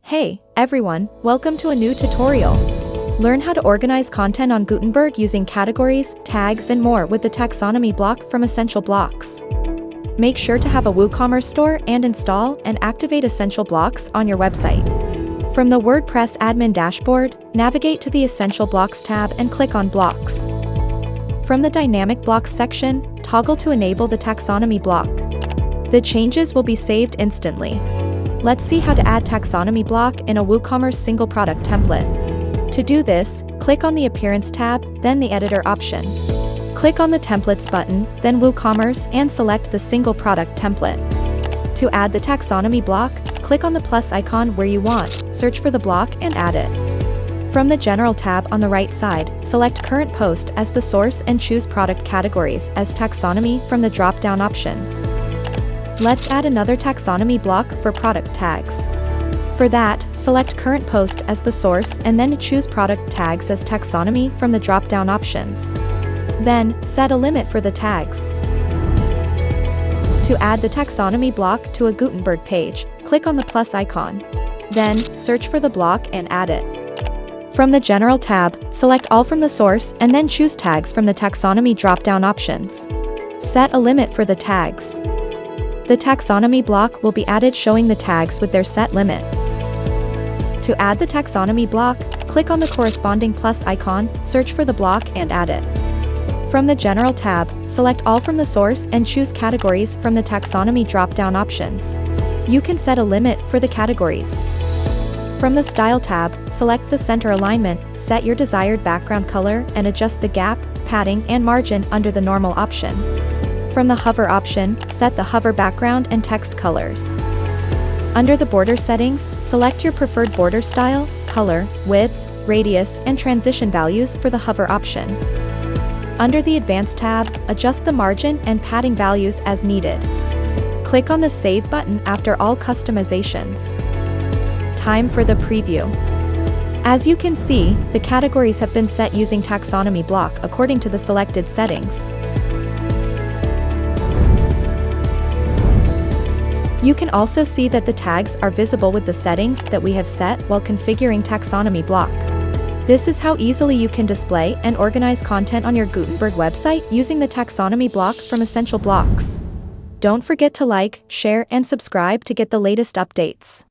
Hey, everyone, welcome to a new tutorial. Learn how to organize content on Gutenberg using categories, tags, and more with the taxonomy block from Essential Blocks. Make sure to have a WooCommerce store and install and activate Essential Blocks on your website. From the WordPress admin dashboard, navigate to the Essential Blocks tab and click on Blocks. From the Dynamic Blocks section, toggle to enable the taxonomy block. The changes will be saved instantly. Let's see how to add taxonomy block in a WooCommerce single product template. To do this, click on the Appearance tab, then the Editor option. Click on the Templates button, then WooCommerce, and select the single product template. To add the taxonomy block, click on the plus icon where you want, search for the block, and add it. From the General tab on the right side, select Current Post as the source and choose Product Categories as Taxonomy from the drop-down options. Let's add another taxonomy block for product tags. For that, select Current Post as the source and then choose Product Tags as Taxonomy from the drop-down options. Then, set a limit for the tags. To add the taxonomy block to a Gutenberg page, click on the plus icon. Then, search for the block and add it. From the General tab, select All from the source and then choose Tags from the taxonomy drop-down options. Set a limit for the tags. The taxonomy block will be added showing the tags with their set limit. To add the taxonomy block, click on the corresponding plus icon, search for the block and add it. From the General tab, select All from the source and choose Categories from the taxonomy drop-down options. You can set a limit for the categories. From the Style tab, select the center alignment, set your desired background color, and adjust the gap, padding, and margin under the normal option. From the Hover option, set the hover background and text colors. Under the border settings, select your preferred border style, color, width, radius, and transition values for the hover option. Under the Advanced tab, adjust the margin and padding values as needed. Click on the Save button after all customizations. Time for the preview. As you can see, the categories have been set using taxonomy block according to the selected settings. You can also see that the tags are visible with the settings that we have set while configuring taxonomy block. This is how easily you can display and organize content on your Gutenberg website using the taxonomy block from Essential Blocks. Don't forget to like, share, and subscribe to get the latest updates.